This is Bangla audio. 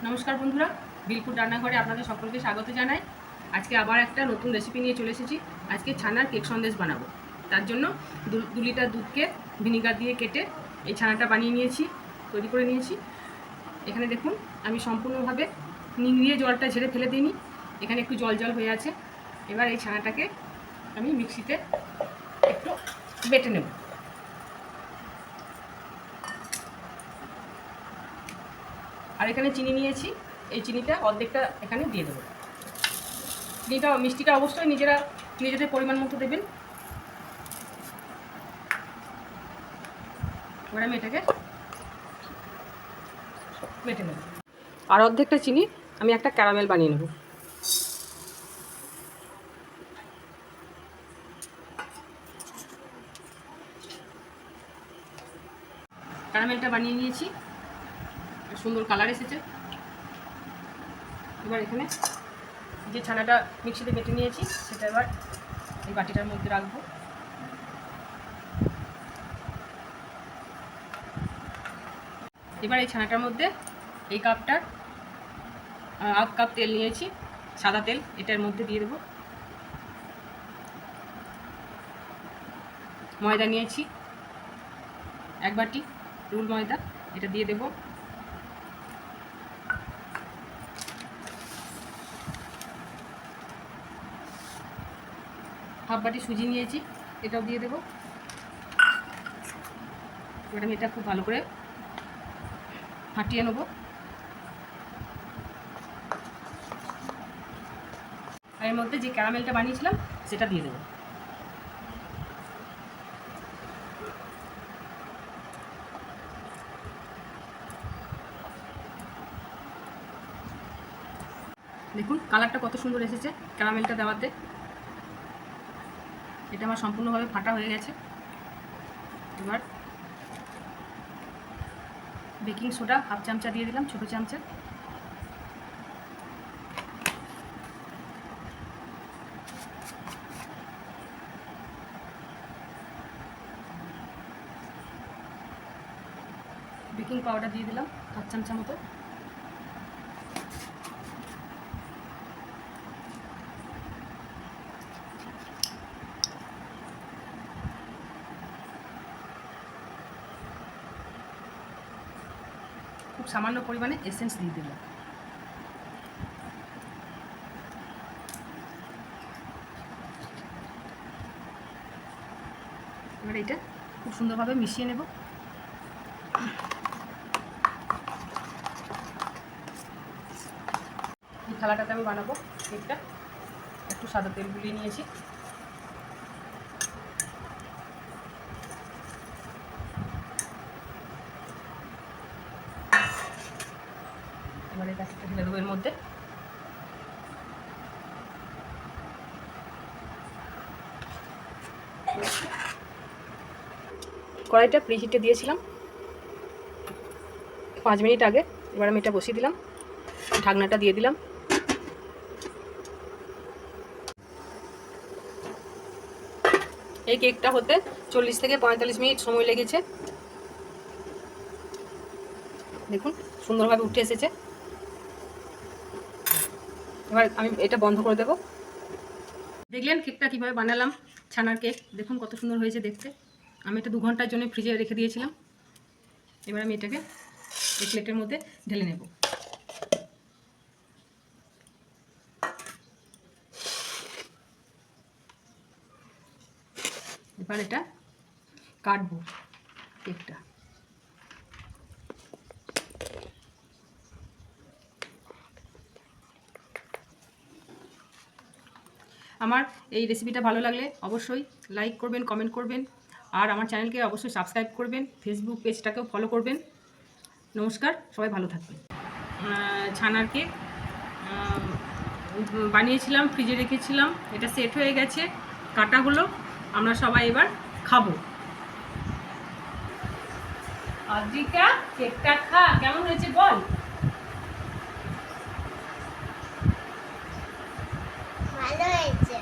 নমস্কার বন্ধুরা, বিলকুল রান্নাঘরে আপনাদের সকলকে স্বাগত জানাই। আজকে আবার একটা নতুন রেসিপি নিয়ে চলে এসেছি। আজকে ছানার কেক সন্দেশ বানাবো। তার জন্য 2 লিটার দুধকে ভিনিগার দিয়ে কেটে এই ছানাটা বানিয়ে নিয়েছি, তৈরি করে নিয়েছি। এখানে দেখুন আমি সম্পূর্ণভাবে নিংড়িয়ে জলটা ঝেড়ে ফেলে দিইনি, এখানে একটু জল জল হয়ে আছে। এবার এই ছানাটাকে আমি মিক্সিতে একটু বেটে নেব। আর এখানে চিনি নিয়েছি, এই চিনিটা অর্ধেকটা এখানে দিয়ে দেবো। মিষ্টিটা অবশ্যই নিজেদের পরিমাণ মতো দেবেন। এবার আমি এটাকে বেটে নেব। আর অর্ধেকটা চিনি আমি একটা ক্যারামেল বানিয়ে নেব। ক্যারামেলটা বানিয়ে নিয়েছি, সুন্দর কালার এসেছে। এবার এখানে যে ছানাটা মিক্সিতে বেটে নিয়েছি সেটা এবার এই বাটিটার মধ্যে রাখবো। এবার এই ছানাটার মধ্যে এই কাপটার 1/2 কাপ তেল নিয়েছি, সাদা তেল, এটার মধ্যে দিয়ে দেবো। ময়দা নিয়েছি 1 বাটি রুল ময়দা, এটা দিয়ে দেবো। হাফ বাটি সুজি নিয়েছি, এটাও দিয়ে দেবো। এবার আমি এটা খুব ভালো করে ফাটিয়ে নেব। আর এর মধ্যে যে ক্যারামেলটা বানিয়েছিলাম সেটা দিয়ে দেবো। দেখুন কালারটা কত সুন্দর এসেছে ক্যারামেলটা দেওয়াতে। এটা আমার সম্পূর্ণভাবে ফাটা হয়ে গেছে। এবার বেকিং সোডা 1/2 চামচা দিয়ে দিলাম, ছোটো চামচা। বেকিং পাউডার দিয়ে দিলাম 1/2 চামচা মতো। খুব সামান্য পরিমাণে এসেন্স দিয়ে দিলাম। এবার এটা খুব সুন্দরভাবে মিশিয়ে নেব। এই থালাটাতে আমি বানাবো কেকটা। একটু সাদা তেল গুলিয়ে নিয়েছি। এবার এটা ঢেলে দেবো এর মধ্যে। কড়াইটা প্রিহিটে দিয়েছিলাম 5 মিনিট আগে। এবার আমি এটা বসিয়ে দিলাম, ঢাকনাটা দিয়ে দিলাম। এই কেকটা হতে 40 থেকে 45 মিনিট সময় লেগেছে। দেখুন সুন্দরভাবে উঠে এসেছে। এবার আমি এটা বন্ধ করে দেব। দেখলেন কেকটা কীভাবে বানালাম, ছানার কেক। দেখুন কত সুন্দর হয়েছে দেখতে। আমি এটা 2 ঘন্টার জন্য ফ্রিজে রেখে দিয়েছিলাম। এবার আমি এটাকে এই প্লেটের মধ্যে ঢেলে নেব। এবার এটা কাটবো কেকটা। আমার এই রেসিপিটা ভালো লাগলে অবশ্যই লাইক করবেন, কমেন্ট করবেন, আর আমার চ্যানেলকে অবশ্যই সাবস্ক্রাইব করবেন, ফেসবুক পেজটাকেও ফলো করবেন। নমস্কার, সবাই ভালো থাকবেন। ছানার কেক বানিয়েছিলাম, ফ্রিজে রেখেছিলাম, এটা সেট হয়ে গেছে, কাটা হলো। আমরা সবাই এবার খাবো। আদ্রিকা কেকটা খা, কেমন হয়েছে বল। ভালো হয়েছে।